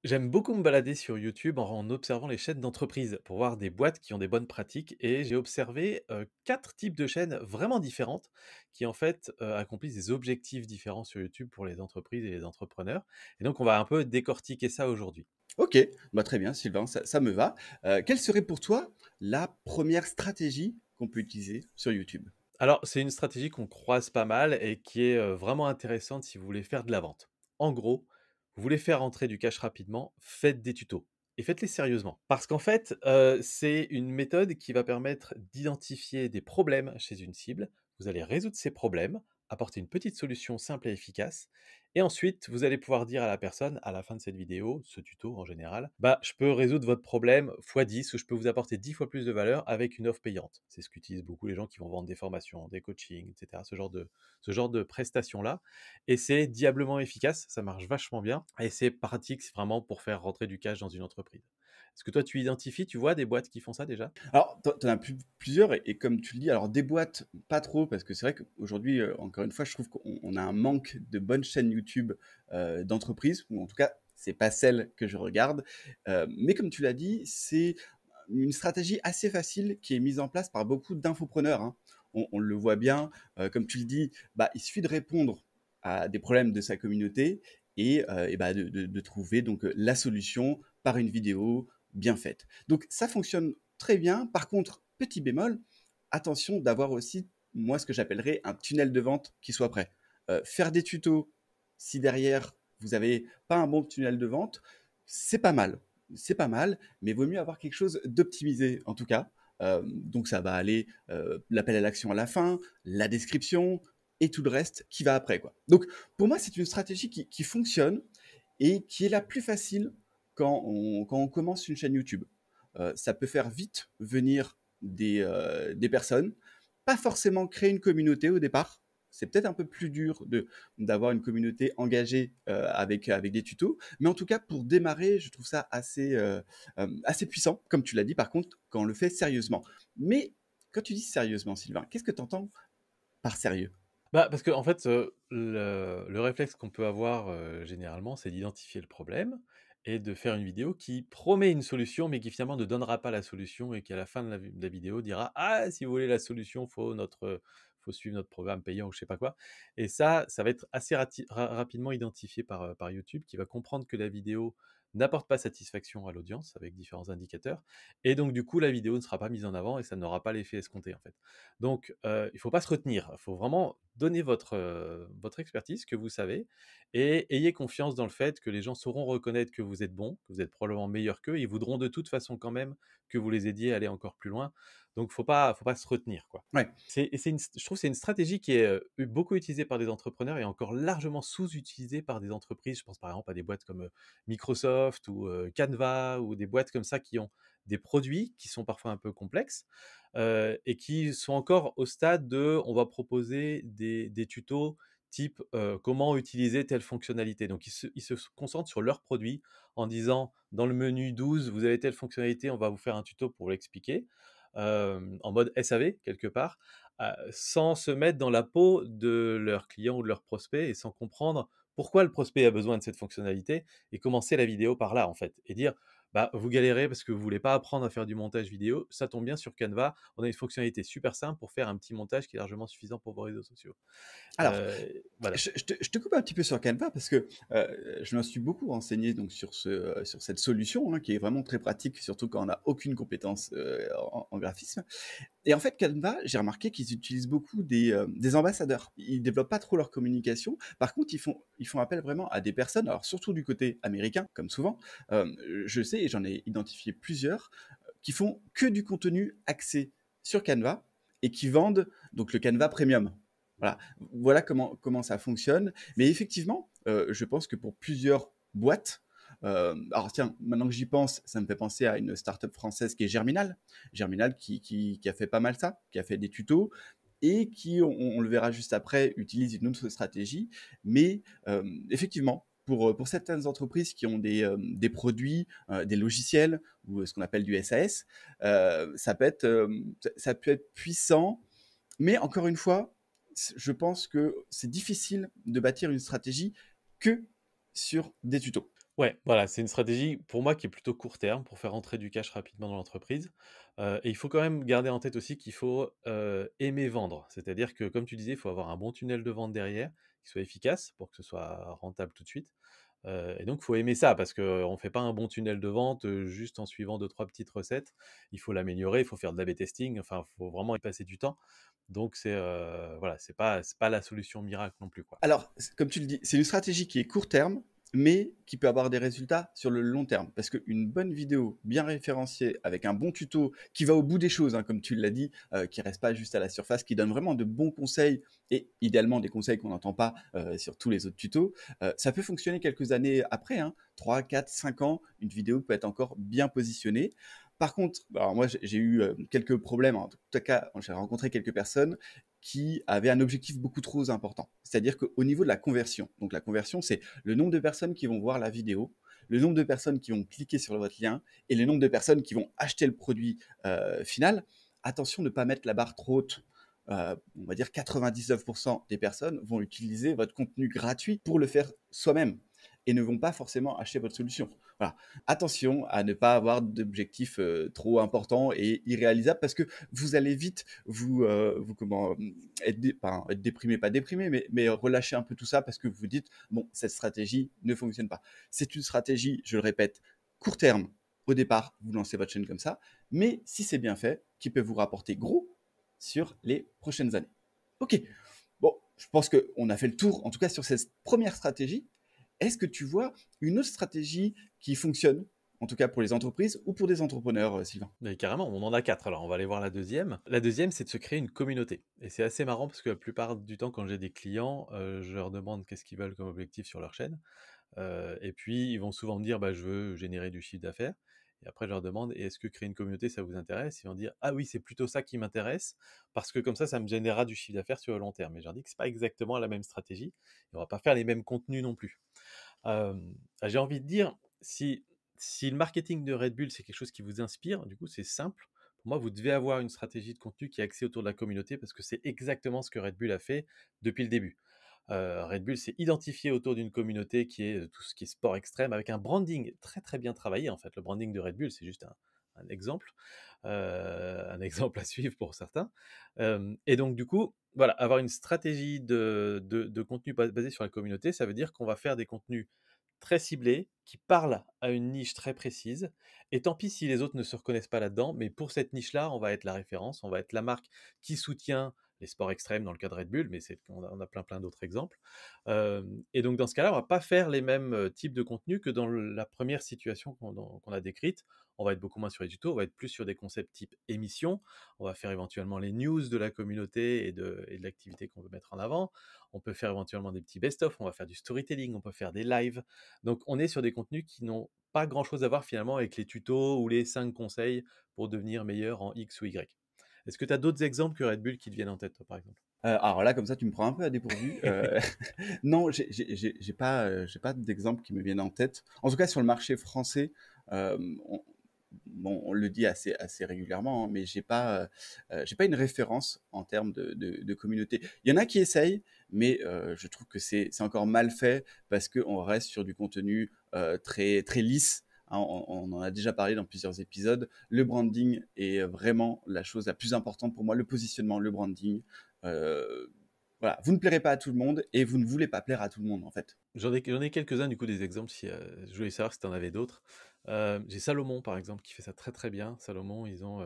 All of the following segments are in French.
J'aime beaucoup me balader sur YouTube en observant les chaînes d'entreprises pour voir des boîtes qui ont des bonnes pratiques et j'ai observé 4 types de chaînes vraiment différentes qui en fait accomplissent des objectifs différents sur YouTube pour les entreprises et les entrepreneurs. Et donc on va un peu décortiquer ça aujourd'hui. OK, bah, très bien Sylvain, ça me va. Quelle serait pour toi la première stratégie qu'on peut utiliser sur YouTube? Alors c'est une stratégie qu'on croise pas mal et qui est vraiment intéressante si vous voulez faire de la vente. En gros, vous voulez faire entrer du cash rapidement, faites des tutos. Et faites-les sérieusement. Parce qu'en fait, c'est une méthode qui va permettre d'identifier des problèmes chez une cible. Vous allez résoudre ces problèmes, apporter une petite solution simple et efficace. Et ensuite, vous allez pouvoir dire à la personne, à la fin de cette vidéo, ce tuto en général, bah, je peux résoudre votre problème x 10 ou je peux vous apporter 10 fois plus de valeur avec une offre payante. C'est ce qu'utilisent beaucoup les gens qui vont vendre des formations, des coachings, etc. Ce genre de prestations-là. Et c'est diablement efficace, ça marche vachement bien. Et c'est pratique c'est vraiment pour faire rentrer du cash dans une entreprise. Est-ce que toi, tu identifies, tu vois des boîtes qui font ça déjà? Alors, tu en as plusieurs et comme tu le dis, alors des boîtes, pas trop parce que c'est vrai qu'aujourd'hui, encore une fois, je trouve qu'on a un manque de bonnes chaînes YouTube, d'entreprises ou en tout cas, c'est pas celle que je regarde. Mais comme tu l'as dit, c'est une stratégie assez facile qui est mise en place par beaucoup d'infopreneurs, hein. On le voit bien, comme tu le dis, bah, il suffit de répondre à des problèmes de sa communauté et bah, de trouver donc, la solution par une vidéo bien faite. Donc ça fonctionne très bien. Par contre, petit bémol, attention d'avoir aussi, moi, ce que j'appellerais un tunnel de vente qui soit prêt. Faire des tutos, si derrière, vous avez pas un bon tunnel de vente, c'est pas mal. C'est pas mal, mais vaut mieux avoir quelque chose d'optimisé en tout cas. Donc ça va aller l'appel à l'action à la fin, la description et tout le reste qui va après, quoi. Donc pour moi, c'est une stratégie qui fonctionne et qui est la plus facile quand on commence une chaîne YouTube. Ça peut faire vite venir des personnes, pas forcément créer une communauté au départ. C'est peut-être un peu plus dur d'avoir une communauté engagée avec des tutos, mais en tout cas pour démarrer, je trouve ça assez puissant, comme tu l'as dit par contre, quand on le fait sérieusement. Mais quand tu dis sérieusement, Sylvain, qu'est-ce que tu entends par sérieux? Bah, parce qu'en fait, le réflexe qu'on peut avoir, généralement, c'est d'identifier le problème et de faire une vidéo qui promet une solution, mais qui finalement ne donnera pas la solution et qui à la fin de la vidéo dira: «Ah, si vous voulez la solution, faut suivre notre programme payant» ou je sais pas quoi. Et ça va être assez rapidement identifié par YouTube qui va comprendre que la vidéo n'apporte pas satisfaction à l'audience avec différents indicateurs et donc du coup, la vidéo ne sera pas mise en avant et ça n'aura pas l'effet escompté, en fait. Donc, il faut pas se retenir. Il faut vraiment donner votre expertise, que vous savez et ayez confiance dans le fait que les gens sauront reconnaître que vous êtes bon, que vous êtes probablement meilleur qu'eux. Ils voudront de toute façon quand même que vous les aidiez à aller encore plus loin. Donc faut pas se retenir, quoi. Ouais. Je trouve que c'est une stratégie qui est, beaucoup utilisée par des entrepreneurs et encore largement sous-utilisée par des entreprises. Je pense par exemple à des boîtes comme, Microsoft ou, Canva ou des boîtes comme ça qui ont des produits qui sont parfois un peu complexes, et qui sont encore au stade de on va proposer des tutos type comment utiliser telle fonctionnalité. Donc ils se concentrent sur leurs produits en disant dans le menu 12, vous avez telle fonctionnalité, on va vous faire un tuto pour l'expliquer, en mode SAV quelque part, sans se mettre dans la peau de leurs clients ou de leurs prospects et sans comprendre pourquoi le prospect a besoin de cette fonctionnalité et commencer la vidéo par là en fait et dire bah, vous galérez parce que vous voulez pas apprendre à faire du montage vidéo, ça tombe bien sur Canva, on a une fonctionnalité super simple pour faire un petit montage qui est largement suffisant pour vos réseaux sociaux. Alors, Voilà. je te coupe un petit peu sur Canva parce que je me suis beaucoup renseigné donc sur cette solution hein, qui est vraiment très pratique, surtout quand on n'a aucune compétence en graphisme. Et en fait, Canva, j'ai remarqué qu'ils utilisent beaucoup des ambassadeurs. Ils développent pas trop leur communication. Par contre, ils font appel vraiment à des personnes, alors surtout du côté américain, comme souvent. Je sais, et j'en ai identifié plusieurs, qui font que du contenu axé sur Canva et qui vendent donc le Canva Premium. Voilà comment ça fonctionne. Mais effectivement, je pense que pour plusieurs boîtes, alors tiens, maintenant que j'y pense, ça me fait penser à une startup française qui est Germinal. Germinal qui a fait pas mal ça, qui a fait des tutos et qui, on le verra juste après, utilise une autre stratégie. Mais effectivement, pour certaines entreprises qui ont des produits, des logiciels ou ce qu'on appelle du SAS, ça peut être puissant, mais encore une fois, je pense que c'est difficile de bâtir une stratégie que sur des tutos. Ouais, voilà, c'est une stratégie pour moi qui est plutôt court terme pour faire entrer du cash rapidement dans l'entreprise, et il faut quand même garder en tête aussi qu'il faut, aimer vendre. C'est-à-dire que comme tu disais, il faut avoir un bon tunnel de vente derrière, qui soit efficace pour que ce soit rentable tout de suite, et donc il faut aimer ça parce qu'on ne fait pas un bon tunnel de vente, juste en suivant deux trois petites recettes. Il faut l'améliorer, il faut faire de l'A/B testing, enfin, il faut vraiment y passer du temps. Donc c'est, voilà, c'est pas la solution miracle non plus, quoi. Alors, comme tu le dis, c'est une stratégie qui est court terme, mais qui peut avoir des résultats sur le long terme. Parce qu'une bonne vidéo bien référenciée, avec un bon tuto, qui va au bout des choses, hein, comme tu l'as dit, qui reste pas juste à la surface, qui donne vraiment de bons conseils, et idéalement des conseils qu'on n'entend pas sur tous les autres tutos, ça peut fonctionner quelques années après, hein, 3, 4, 5 ans, une vidéo peut être encore bien positionnée. Par contre, alors moi j'ai eu quelques problèmes, en tout cas j'ai rencontré quelques personnes qui avaient un objectif beaucoup trop important. C'est-à-dire qu'au niveau de la conversion, donc la conversion, c'est le nombre de personnes qui vont voir la vidéo, le nombre de personnes qui vont cliquer sur votre lien et le nombre de personnes qui vont acheter le produit final. Attention de ne pas mettre la barre trop haute. On va dire 99% des personnes vont utiliser votre contenu gratuit pour le faire soi-même et ne vont pas forcément acheter votre solution. Voilà. Attention à ne pas avoir d'objectifs trop importants et irréalisables parce que vous allez vite vous comment être déprimé, pas déprimé, mais relâcher un peu tout ça parce que vous vous dites bon, cette stratégie ne fonctionne pas. C'est une stratégie, je le répète, court terme. Au départ, vous lancez votre chaîne comme ça, mais si c'est bien fait, qui peut vous rapporter gros sur les prochaines années. Ok, bon, je pense qu'on a fait le tour, en tout cas sur cette première stratégie. Est-ce que tu vois une autre stratégie qui fonctionne, en tout cas pour les entreprises ou pour des entrepreneurs, Sylvain? Mais carrément, on en a 4. Alors on va aller voir la deuxième. La deuxième, c'est de se créer une communauté et c'est assez marrant parce que la plupart du temps quand j'ai des clients, je leur demande qu'est-ce qu'ils veulent comme objectif sur leur chaîne, et puis ils vont souvent me dire: «Bah, je veux générer du chiffre d'affaires», et après je leur demande: «Et est-ce que créer une communauté, ça vous intéresse?» Ils vont dire: «Ah oui, c'est plutôt ça qui m'intéresse parce que comme ça me générera du chiffre d'affaires sur le long terme», et je leur dis que c'est pas exactement la même stratégie et on va pas faire les mêmes contenus non plus. J'ai envie de dire, si le marketing de Red Bull, c'est quelque chose qui vous inspire, du coup, c'est simple. Pour moi, vous devez avoir une stratégie de contenu qui est axée autour de la communauté parce que c'est exactement ce que Red Bull a fait depuis le début. Red Bull s'est identifié autour d'une communauté qui est tout ce qui est sport extrême avec un branding très très bien travaillé. En fait, le branding de Red Bull, c'est juste un exemple à suivre pour certains. Et donc, du coup, voilà, avoir une stratégie de contenu basé sur la communauté, ça veut dire qu'on va faire des contenus très ciblés, qui parlent à une niche très précise. Et tant pis si les autres ne se reconnaissent pas là-dedans, mais pour cette niche-là, on va être la référence, on va être la marque qui soutient les sports extrêmes dans le cas de Red Bull, mais on a plein plein d'autres exemples. Et donc dans ce cas-là, on va pas faire les mêmes types de contenus que dans la première situation qu'on a décrite. On va être beaucoup moins sur les tutos, on va être plus sur des concepts type émission. On va faire éventuellement les news de la communauté et de l'activité qu'on veut mettre en avant. On peut faire éventuellement des petits best-of, on va faire du storytelling, on peut faire des lives. Donc on est sur des contenus qui n'ont pas grand-chose à voir finalement avec les tutos ou les 5 conseils pour devenir meilleur en X ou Y. Est-ce que tu as d'autres exemples que Red Bull qui te viennent en tête, toi, par exemple? Alors là, comme ça, tu me prends un peu à dépourvu. Non, j'ai pas d'exemple qui me viennent en tête. En tout cas, sur le marché français, on bon, on le dit assez régulièrement, hein, mais j'ai pas une référence en termes de communauté. Il y en a qui essayent, mais je trouve que c'est encore mal fait parce qu'on reste sur du contenu très, très lisse. Hein, on en a déjà parlé dans plusieurs épisodes. Le branding est vraiment la chose la plus importante pour moi, le positionnement, le branding. Euh, voilà, vous ne plairez pas à tout le monde et vous ne voulez pas plaire à tout le monde en fait. J'en ai quelques-uns du coup des exemples si, je voulais savoir si tu en avais d'autres. J'ai Salomon par exemple qui fait ça très, très bien. Salomon, ils ont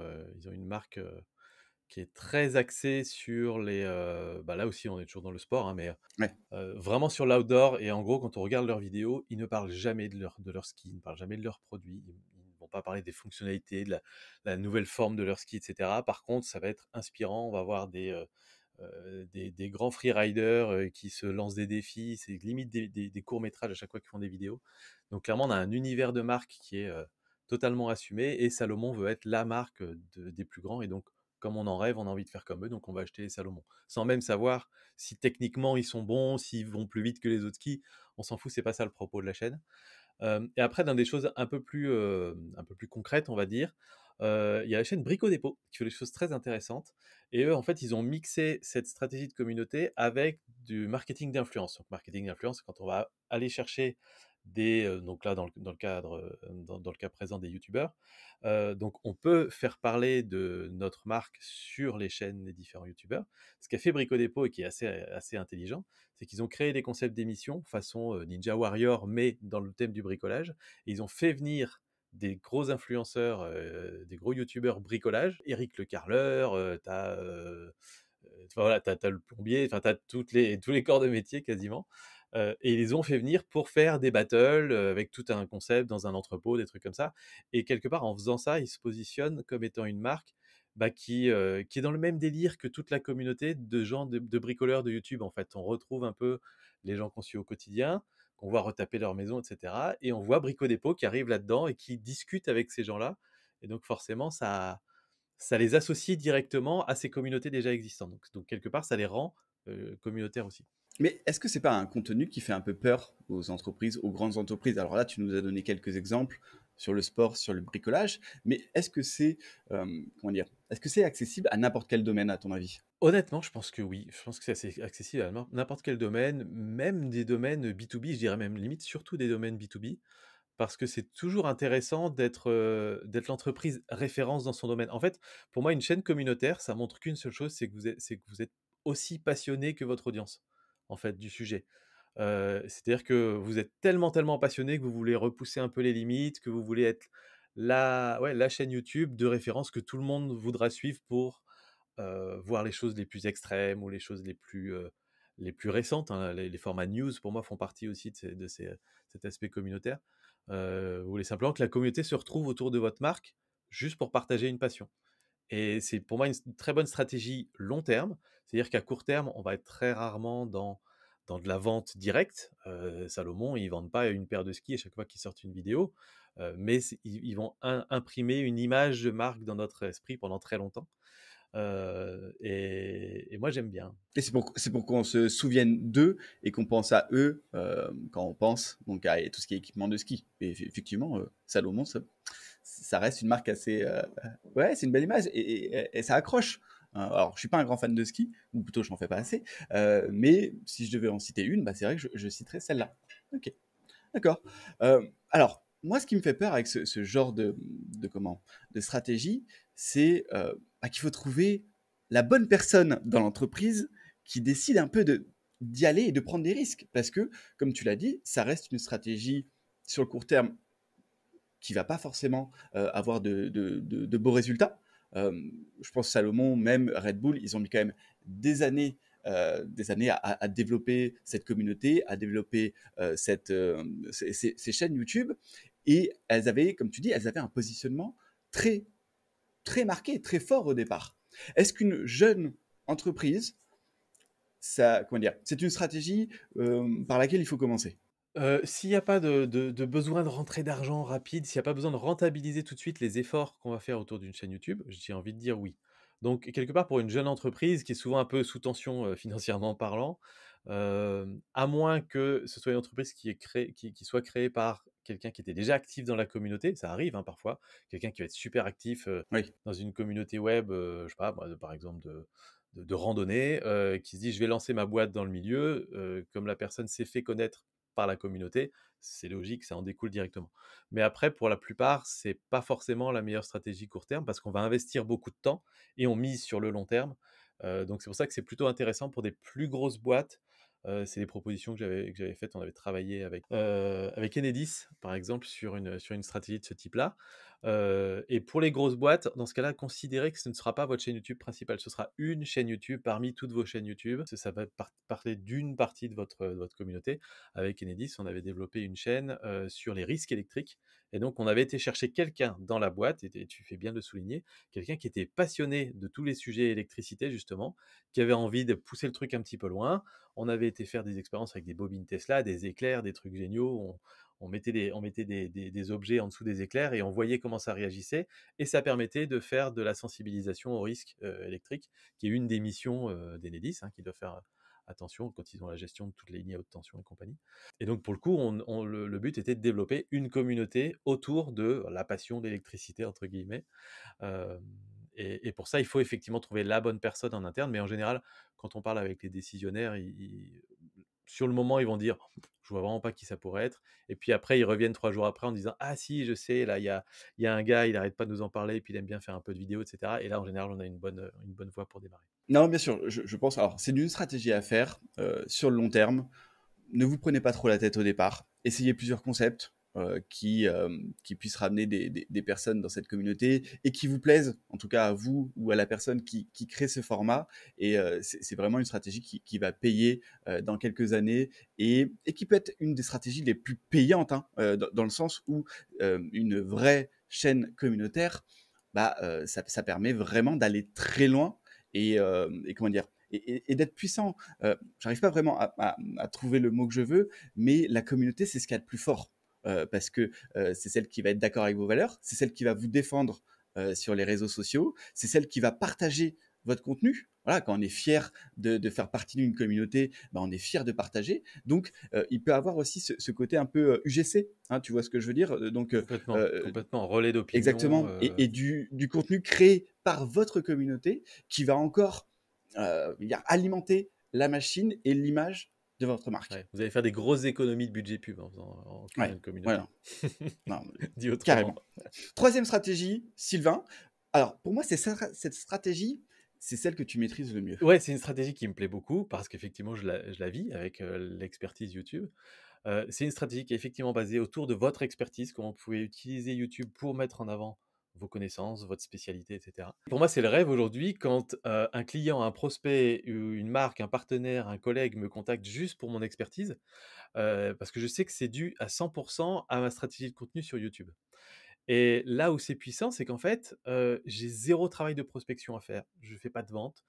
une marque, qui est très axée sur bah, là aussi on est toujours dans le sport, hein, mais Ouais. vraiment sur l'outdoor, et en gros quand on regarde leurs vidéos, ils ne parlent jamais de leur ski, ils ne parlent jamais de leurs produits, ils ne vont pas parler des fonctionnalités, de la nouvelle forme de leur ski et cetera. Par contre, ça va être inspirant, on va voir des grands freeriders qui se lancent des défis, c'est limite des courts-métrages à chaque fois qu'ils font des vidéos. Donc clairement, on a un univers de marque qui est totalement assumé, et Salomon veut être la marque des plus grands, et donc comme on en rêve, on a envie de faire comme eux, donc on va acheter Salomon. Sans même savoir si techniquement ils sont bons, s'ils vont plus vite que les autres skis, on s'en fout, c'est pas ça le propos de la chaîne. Et après, dans des choses un peu plus concrètes, on va dire, il y a la chaîne Brico Dépôt qui fait des choses très intéressantes, et eux, en fait, ils ont mixé cette stratégie de communauté avec du marketing d'influence. Donc marketing d'influence, c'est quand on va aller chercher donc là dans le cadre, dans le cas présent des youtubeurs. Donc on peut faire parler de notre marque sur les chaînes des différents youtubeurs. Ce qu'a fait Brico Dépôt et qui est assez intelligent, c'est qu'ils ont créé des concepts d'émissions façon, Ninja Warrior, mais dans le thème du bricolage. Et ils ont fait venir des gros influenceurs, des gros youtubeurs bricolage, Éric Le Carreleur, enfin voilà, t'as le plombier, enfin t'as tous les corps de métier quasiment. Et ils les ont fait venir pour faire des battles avec tout un concept dans un entrepôt, des trucs comme ça. Et quelque part, en faisant ça, ils se positionnent comme étant une marque qui est dans le même délire que toute la communauté de gens de bricoleurs de YouTube. En fait, on retrouve un peu les gens qu'on suit au quotidien, qu'on voit retaper leur maison, etc. Et on voit Brico Dépôt qui arrive là-dedans et qui discute avec ces gens-là. Et donc forcément, ça les associe directement à ces communautés déjà existantes. Donc quelque part, ça les rend communautaires aussi. Mais est-ce que c'est pas un contenu qui fait un peu peur aux entreprises, aux grandes entreprises? Alors là, tu nous as donné quelques exemples sur le sport, sur le bricolage, mais est-ce que c'est, comment dire? Est-ce que c'est accessible à n'importe quel domaine à ton avis? Honnêtement, je pense que oui. Je pense que c'est assez accessible à n'importe quel domaine, même des domaines B2B, je dirais même limite surtout des domaines B2B, parce que c'est toujours intéressant d'être l'entreprise référence dans son domaine. En fait, pour moi, une chaîne communautaire, ça montre qu'une seule chose, c'est que vous êtes aussi passionné que votre audience, en fait, du sujet. C'est-à-dire que vous êtes tellement passionné que vous voulez repousser un peu les limites, que vous voulez être la chaîne YouTube de référence que tout le monde voudra suivre pour voir les choses les plus extrêmes ou les choses les plus récentes, hein. Les formats news, pour moi, font partie aussi cet aspect communautaire. Vous voulez simplement que la communauté se retrouve autour de votre marque, juste pour partager une passion. Et c'est pour moi une très bonne stratégie long terme. C'est-à-dire qu'à court terme, on va être très rarement dans de la vente directe. Salomon, ils vendent pas une paire de skis à chaque fois qu'ils sortent une vidéo, mais ils vont imprimer une image de marque dans notre esprit pendant très longtemps. Et moi, j'aime bien. Et c'est pour qu'on se souvienne d'eux et qu'on pense à eux quand on pense donc à tout ce qui est équipement de ski. Et effectivement, Salomon, ça reste une marque assez. Ouais, c'est une belle image et ça accroche. Alors, je suis pas un grand fan de ski, ou plutôt, je n'en fais pas assez. Mais si je devais en citer une, bah, c'est vrai que je citerais celle-là. Ok, d'accord. Alors, moi, ce qui me fait peur avec ce genre de stratégie, c'est qu'il faut trouver la bonne personne dans l'entreprise qui décide un peu d'y aller et de prendre des risques. Parce que, comme tu l'as dit, ça reste une stratégie sur le court terme qui va pas forcément avoir de beaux résultats. Je pense Salomon, même Red Bull, ils ont mis quand même des années à développer cette communauté, à développer ces chaînes YouTube. Et elles avaient, comme tu dis, elles avaient un positionnement très, très marqué, très fort au départ. Est-ce qu'une jeune entreprise, comment dire, c'est une stratégie par laquelle il faut commencer? S'il y a pas de besoin de rentrée d'argent rapide, s'il y a pas besoin de rentabiliser tout de suite les efforts qu'on va faire autour d'une chaîne YouTube, j'ai envie de dire oui. Donc quelque part pour une jeune entreprise qui est souvent un peu sous tension, financièrement parlant, à moins que ce soit une entreprise qui soit créée par quelqu'un qui était déjà actif dans la communauté, ça arrive, hein, parfois. Quelqu'un qui va être super actif, Oui. dans une communauté web, je sais pas moi, par exemple de randonnée, qui se dit: «Je vais lancer ma boîte dans le milieu», comme la personne s'est fait connaître par la communauté, c'est logique, ça en découle directement. Mais après, pour la plupart, c'est pas forcément la meilleure stratégie court terme parce qu'on va investir beaucoup de temps et on mise sur le long terme. Donc c'est pour ça que c'est plutôt intéressant pour des plus grosses boîtes. C'est des propositions que j'avais faites. On avait travaillé avec Enedis, par exemple, sur une stratégie de ce type-là. Et pour les grosses boîtes, dans ce cas-là, considérez que ce ne sera pas votre chaîne YouTube principale. Ce sera une chaîne YouTube parmi toutes vos chaînes YouTube. Ça va parler d'une partie de votre communauté. Avec Enedis, on avait développé une chaîne sur les risques électriques. Et donc, on avait été chercher quelqu'un dans la boîte, et tu fais bien de le souligner, quelqu'un qui était passionné de tous les sujets électricité, justement, qui avait envie de pousser le truc un petit peu loin. On avait été faire des expériences avec des bobines Tesla, des éclairs, des trucs géniaux. On mettait des objets en dessous des éclairs et on voyait comment ça réagissait. Et ça permettait de faire de la sensibilisation au risque électrique, qui est une des missions d'Enedis, hein, qui doit faire attention quand ils ont la gestion de toutes les lignes à haute tension et compagnie. Et donc, pour le coup, le but était de développer une communauté autour de la passion de l'électricité, entre guillemets. Euh, et pour ça, il faut effectivement trouver la bonne personne en interne. Mais en général, quand on parle avec les décisionnaires, sur le moment, ils vont dire: «Je vois vraiment pas qui ça pourrait être» et puis après, ils reviennent 3 jours après en disant: «Ah si, je sais, là, il y a un gars, il arrête pas de nous en parler et puis il aime bien faire un peu de vidéo» et cetera et là, en général, on a une bonne voie pour démarrer. Non, bien sûr, je pense alors c'est une stratégie à faire, sur le long terme. Ne vous prenez pas trop la tête au départ. Essayez plusieurs concepts qui puissent ramener des personnes dans cette communauté et qui vous plaisent, en tout cas à vous ou à la personne qui crée ce format. Et c'est vraiment une stratégie qui va payer dans quelques années et qui peut être une des stratégies les plus payantes, hein, dans le sens où une vraie chaîne communautaire, bah, ça permet vraiment d'aller très loin et comment dire et d'être puissant. J'arrive pas vraiment à trouver le mot que je veux, mais la communauté, c'est ce qu'il y a de plus fort. Parce que c'est celle qui va être d'accord avec vos valeurs, c'est celle qui va vous défendre sur les réseaux sociaux, c'est celle qui va partager votre contenu. Voilà, quand on est fier de faire partie d'une communauté, bah, on est fier de partager. Donc, il peut avoir aussi ce côté un peu UGC, hein, tu vois ce que je veux dire. Donc, Complètement, complètement, relais d'opinion, exactement, et du contenu créé par votre communauté qui va encore alimenter la machine et l'image de votre marque. ouais, vous allez faire des grosses économies de budget pub en créant Ouais, une communauté. voilà. Non, Dit autrement. carrément. Troisième stratégie, Sylvain. Alors, pour moi, cette stratégie, c'est celle que tu maîtrises le mieux. Ouais, c'est une stratégie qui me plaît beaucoup parce qu'effectivement, je la vis avec, l'expertise YouTube. C'est une stratégie qui est effectivement basée autour de votre expertise, comment vous pouvez utiliser YouTube pour mettre en avant vos connaissances, votre spécialité et cetera. Pour moi, c'est le rêve aujourd'hui quand, un client, un prospect, une marque, un partenaire, un collègue me contacte juste pour mon expertise, parce que je sais que c'est dû à 100 à ma stratégie de contenu sur YouTube. Et là où c'est puissant, c'est qu'en fait, j'ai zéro travail de prospection à faire. Je fais pas de vente.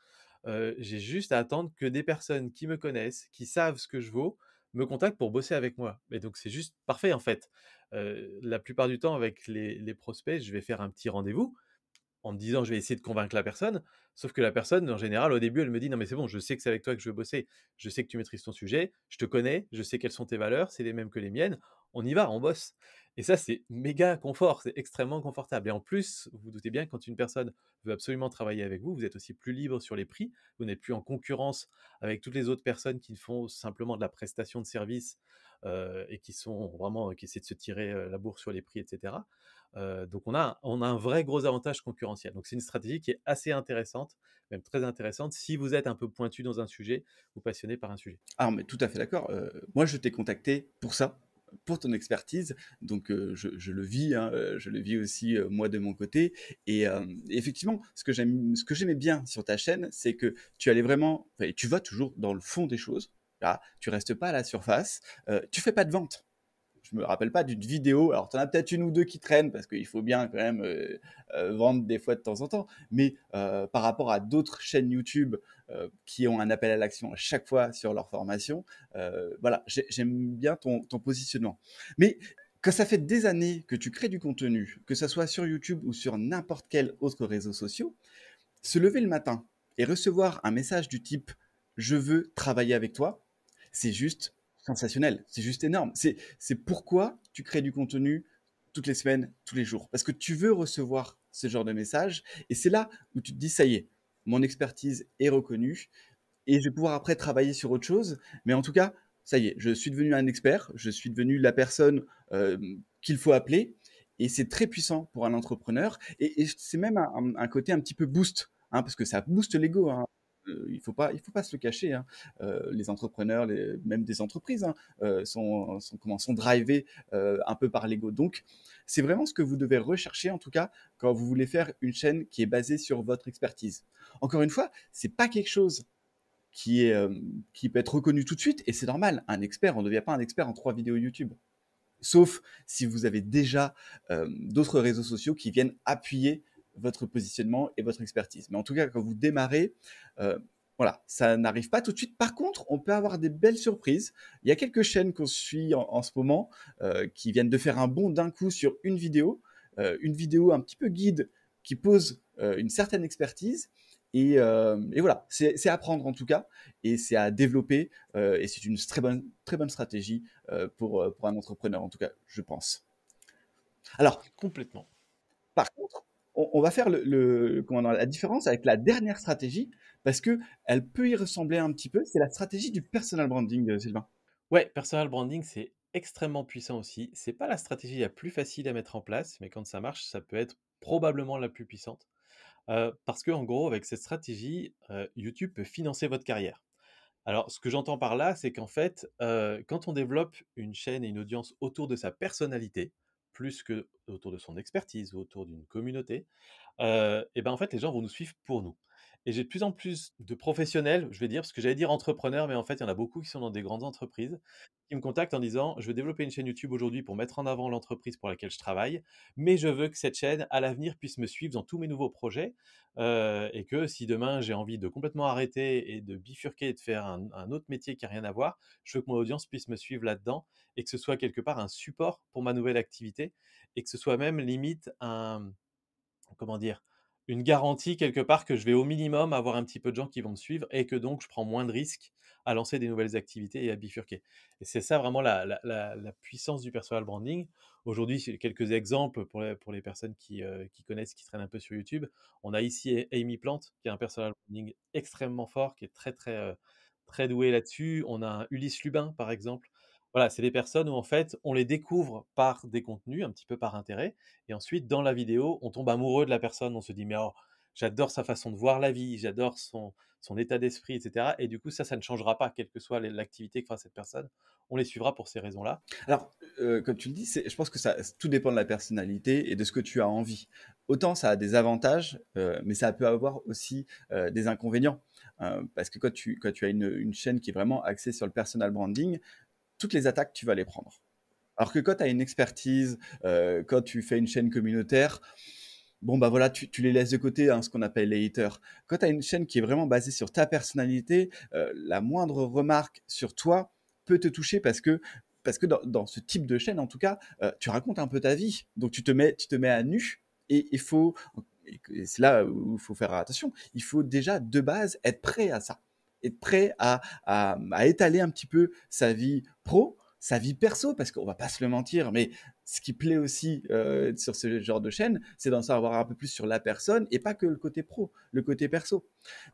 J'ai juste à attendre que des personnes qui me connaissent, qui savent ce que je vaux, me contactent pour bosser avec moi. Et donc c'est juste parfait en fait. La plupart du temps avec les prospects, je vais faire un petit rendez-vous en me disant: «Je vais essayer de convaincre la personne». Sauf que la personne, en général, au début, elle me dit: «Non mais c'est bon, je sais que c'est avec toi que je veux bosser. Je sais que tu maîtrises ton sujet, je te connais, je sais quelles sont tes valeurs, c'est les mêmes que les miennes. On y va, on bosse». Et ça, c'est méga confort, c'est extrêmement confortable. Et en plus, vous vous doutez bien, quand une personne veut absolument travailler avec vous, vous êtes aussi plus libre sur les prix. Vous n'êtes plus en concurrence avec toutes les autres personnes qui font simplement de la prestation de service, et qui sont vraiment qui essaient de se tirer, la bourre sur les prix et cetera. Donc on a un vrai gros avantage concurrentiel. Donc c'est une stratégie qui est assez intéressante, même très intéressante si vous êtes un peu pointu dans un sujet ou passionné par un sujet. Alors, mais tout à fait d'accord. Moi, je t'ai contacté pour ça, pour ton expertise. Donc, je le vis, hein, je le vis aussi moi de mon côté. Et effectivement, ce que j'aimais bien sur ta chaîne, c'est que tu allais vraiment, enfin, tu vas toujours dans le fond des choses. Là, tu restes pas à la surface. Tu fais pas de vente. Je me rappelle pas d'une vidéo. Alors, tu en as peut-être une ou deux qui traînent parce qu'il faut bien quand même vendre des fois de temps en temps. Mais par rapport à d'autres chaînes YouTube qui ont un appel à l'action à chaque fois sur leur formation, voilà, j'aime bien ton positionnement. Mais quand ça fait des années que tu crées du contenu, que ce soit sur YouTube ou sur n'importe quel autre réseau social, se lever le matin et recevoir un message du type je veux travailler avec toi, c'est juste sensationnel, c'est juste énorme. C'est pourquoi tu crées du contenu toutes les semaines, tous les jours. Parce que tu veux recevoir ce genre de message et c'est là où tu te dis ça y est, mon expertise est reconnue et je vais pouvoir après travailler sur autre chose. Mais en tout cas, ça y est, je suis devenu un expert, je suis devenu la personne qu'il faut appeler. Et c'est très puissant pour un entrepreneur. Et c'est même un côté un petit peu boost, hein, parce que ça booste l'ego. Hein. Il faut pas se le cacher. Hein. Les entrepreneurs, même des entreprises, hein, sont drivés un peu par l'ego. Donc, c'est vraiment ce que vous devez rechercher, en tout cas, quand vous voulez faire une chaîne qui est basée sur votre expertise. Encore une fois, c'est pas quelque chose qui peut être reconnu tout de suite, et c'est normal. Un expert, on ne devient pas un expert en 3 vidéos YouTube. Sauf si vous avez déjà d'autres réseaux sociaux qui viennent appuyer votre positionnement et votre expertise. Mais en tout cas, quand vous démarrez, euh, voilà, ça n'arrive pas tout de suite. Par contre, on peut avoir des belles surprises. Il y a quelques chaînes qu'on suit en ce moment qui viennent de faire un bond d'un coup sur une vidéo un petit peu guide qui pose une certaine expertise. Et voilà, c'est à prendre en tout cas, et c'est à développer, et c'est une très bonne stratégie pour un entrepreneur, en tout cas, je pense. Alors, Complètement. par contre, on va faire la différence avec la dernière stratégie, parce que elle peut y ressembler un petit peu, c'est la stratégie du personal branding, Sylvain. Ouais, personal branding, c'est extrêmement puissant aussi. C'est pas la stratégie la plus facile à mettre en place, mais quand ça marche, ça peut être probablement la plus puissante. Parce que en gros, avec cette stratégie, YouTube peut financer votre carrière. Alors, ce que j'entends par là, c'est qu'en fait, quand on développe une chaîne et une audience autour de sa personnalité, plus que autour de son expertise ou autour d'une communauté, et ben, en fait, les gens vont nous suivre pour nous. Et j'ai de plus en plus de professionnels, je vais dire, parce que j'allais dire entrepreneurs, mais en fait, il y en a beaucoup qui sont dans des grandes entreprises, qui me contactent en disant: «Je veux développer une chaîne YouTube aujourd'hui pour mettre en avant l'entreprise pour laquelle je travaille, mais je veux que cette chaîne, à l'avenir, puisse me suivre dans tous mes nouveaux projets, et que si demain j'ai envie de complètement arrêter et de bifurquer et de faire un autre métier qui a rien à voir, je veux que mon audience puisse me suivre là-dedans et que ce soit quelque part un support pour ma nouvelle activité et que ce soit même limite un, comment dire? Une garantie quelque part que je vais au minimum avoir un petit peu de gens qui vont me suivre et que donc je prends moins de risques à lancer des nouvelles activités et à bifurquer. Et c'est ça vraiment la puissance du personal branding. Aujourd'hui, j'ai quelques exemples pour les personnes qui connaissent, qui traînent un peu sur YouTube. On a ici Amy Plante, qui a un personal branding extrêmement fort, qui est très doué là-dessus. On a un Ulysse Lubin, par exemple. Voilà, c'est des personnes où en fait, on les découvre par des contenus, un petit peu par intérêt, et ensuite, dans la vidéo, on tombe amoureux de la personne. On se dit, mais oh, j'adore sa façon de voir la vie, j'adore son état d'esprit, etc. Et du coup, ça ne changera pas, quelle que soit l'activité que fera cette personne. On les suivra pour ces raisons-là. Alors, comme tu le dis, je pense que ça tout dépend de la personnalité et de ce que tu as envie. Autant ça a des avantages, mais ça peut avoir aussi, des inconvénients. Parce que quand tu as une chaîne qui est vraiment axée sur le personal branding, toutes les attaques, tu vas les prendre. Alors que quand tu as une expertise, quand tu fais une chaîne communautaire, bon, bah, voilà, tu les laisses de côté, hein, ce qu'on appelle les haters. Quand tu as une chaîne qui est vraiment basée sur ta personnalité, la moindre remarque sur toi peut te toucher parce que dans ce type de chaîne, en tout cas, tu racontes un peu ta vie. Donc tu te mets à nu et il faut et c'est là où il faut faire attention. Il faut déjà, de base, être prêt à ça. Être prêt à étaler un petit peu sa vie pro, sa vie perso, parce qu'on va pas se le mentir, mais ce qui plaît aussi sur ce genre de chaîne, c'est d'en savoir un peu plus sur la personne et pas que le côté pro, le côté perso.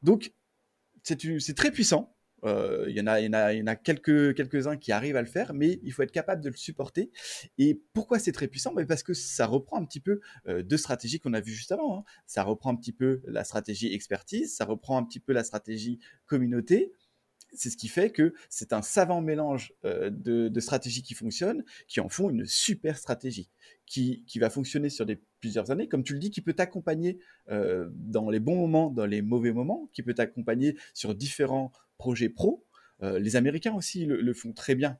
Donc, c'est très puissant. Il y en a quelques-uns qui arrivent à le faire, mais il faut être capable de le supporter. Et pourquoi c'est très puissant? Mais parce que ça reprend un petit peu deux stratégies qu'on a vues juste avant, hein. Ça reprend un petit peu la stratégie expertise, ça reprend un petit peu la stratégie communauté, c'est ce qui fait que c'est un savant mélange de stratégies qui fonctionnent, qui en font une super stratégie, qui va fonctionner sur plusieurs années, comme tu le dis, qui peut t'accompagner dans les bons moments, dans les mauvais moments, qui peut t'accompagner sur différents projets pro. Les Américains aussi le font très bien,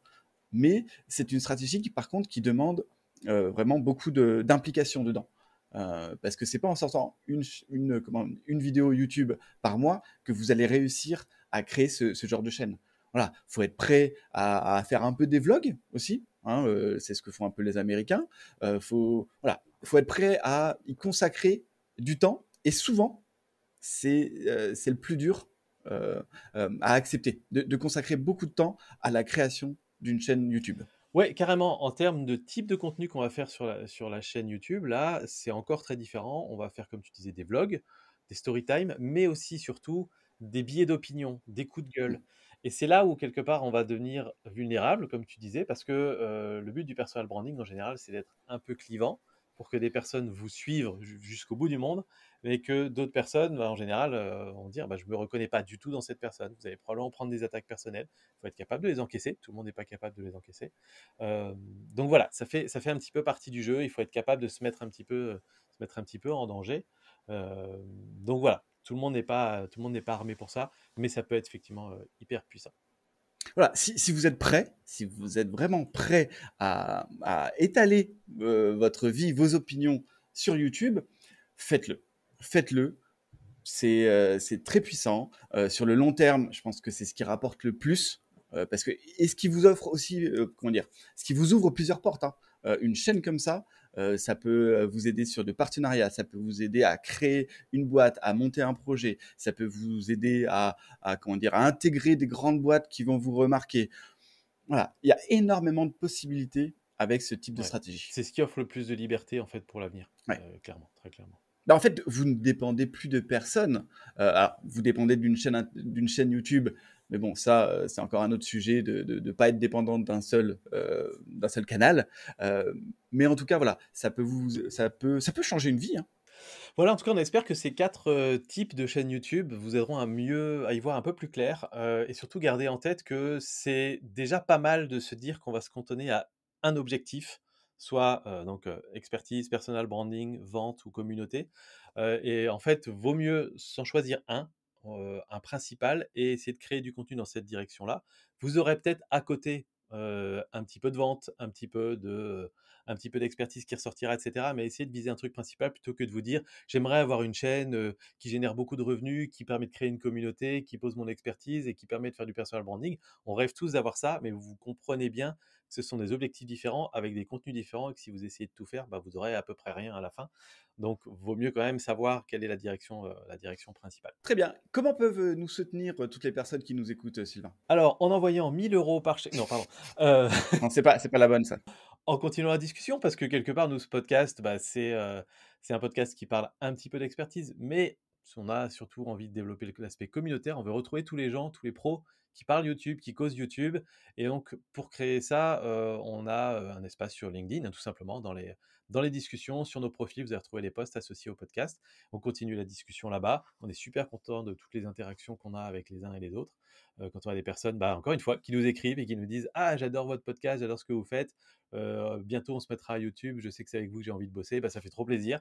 mais c'est une stratégie qui, par contre, qui demande vraiment beaucoup d'implication dedans. Parce que c'est pas en sortant une vidéo YouTube par mois que vous allez réussir à créer ce genre de chaîne. Voilà, faut être prêt à faire un peu des vlogs aussi, hein, c'est ce que font un peu les Américains. Faut être prêt à y consacrer du temps et souvent c'est le plus dur à accepter, de consacrer beaucoup de temps à la création d'une chaîne YouTube. Ouais, carrément. En termes de type de contenu qu'on va faire sur la chaîne YouTube, là, c'est encore très différent. On va faire, comme tu disais, des vlogs, des story time, mais aussi, surtout, des billets d'opinion, des coups de gueule. Et c'est là où, quelque part, on va devenir vulnérable, comme tu disais, parce que le but du personal branding, en général, c'est d'être un peu clivant pour que des personnes vous suivent jusqu'au bout du monde, mais que d'autres personnes, bah, en général, vont dire, bah, je ne me reconnais pas du tout dans cette personne. Vous allez probablement prendre des attaques personnelles. Il faut être capable de les encaisser. Tout le monde n'est pas capable de les encaisser. Donc voilà, ça fait un petit peu partie du jeu. Il faut être capable de se mettre un petit peu en danger. Donc voilà, tout le monde n'est pas armé pour ça, mais ça peut être effectivement hyper puissant. Voilà, si vous êtes prêt, si vous êtes vraiment prêt à étaler votre vie, vos opinions sur YouTube, faites-le. Faites-le. C'est très puissant. Sur le long terme, je pense que c'est ce qui rapporte le plus. Parce que, et ce qui vous offre aussi, comment dire, ce qui vous ouvre plusieurs portes, hein. Une chaîne comme ça peut vous aider sur de partenariats, ça peut vous aider à créer une boîte, à monter un projet, ça peut vous aider comment dire, à intégrer des grandes boîtes qui vont vous remarquer. Voilà, il y a énormément de possibilités avec ce type de Ouais. stratégie. C'est ce qui offre le plus de liberté en fait pour l'avenir, Ouais. clairement, très clairement. Bah, en fait, vous ne dépendez plus de personne. Alors, vous dépendez d'une chaîne YouTube Mais bon, ça, c'est encore un autre sujet de pas être dépendante d'un seul canal. Mais en tout cas, voilà, ça peut changer une vie, hein. Voilà, en tout cas, on espère que ces 4 types de chaînes YouTube vous aideront à y voir un peu plus clair, et surtout garder en tête que c'est déjà pas mal de se dire qu'on va se cantonner à un objectif, soit, expertise, personal branding, vente ou communauté, et en fait, vaut mieux s'en choisir un principal et essayer de créer du contenu dans cette direction-là. Vous aurez peut-être à côté, un petit peu de vente, un petit peu d'expertise qui ressortira, et cetera, mais essayez de viser un truc principal plutôt que de vous dire: «J'aimerais avoir une chaîne, qui génère beaucoup de revenus, qui permet de créer une communauté, qui pose mon expertise et qui permet de faire du personal branding». On rêve tous d'avoir ça, mais vous comprenez bien que ce sont des objectifs différents avec des contenus différents et que si vous essayez de tout faire, bah, vous aurez à peu près rien à la fin. Donc vaut mieux quand même savoir quelle est la direction principale. Très bien. Comment peuvent, nous soutenir, toutes les personnes qui nous écoutent, Sylvain? Alors en envoyant 1 000 € par chèque, non pardon, heu Non, c'est pas la bonne ça. en continuant la discussion, parce que quelque part, nous, ce podcast, bah, c'est un podcast qui parle un petit peu d'expertise, mais on a surtout envie de développer l'aspect communautaire. On veut retrouver tous les gens, tous les pros qui parlent YouTube, qui causent YouTube. Et donc, pour créer ça, on a un espace sur LinkedIn, hein, tout simplement, dans les discussions, sur nos profils, vous allez retrouver les posts associés au podcast. On continue la discussion là-bas. On est super content de toutes les interactions qu'on a avec les uns et les autres. Quand on a des personnes, bah, encore une fois, qui nous écrivent et qui nous disent: «Ah, j'adore votre podcast, j'adore ce que vous faites. Bientôt on se mettra à YouTube, je sais que c'est avec vous que j'ai envie de bosser», bah, ça fait trop plaisir.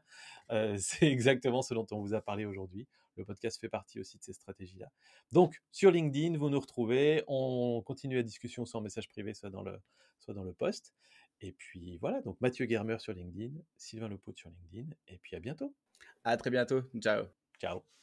C'est exactement ce dont on vous a parlé aujourd'hui. Le podcast fait partie aussi de ces stratégies-là. Donc, sur LinkedIn, vous nous retrouvez, on continue la discussion soit en message privé, soit dans le post. Et puis voilà, donc Mathieu Germer sur LinkedIn, Sylvain Lepaute sur LinkedIn, et puis à bientôt. À très bientôt. Ciao. Ciao.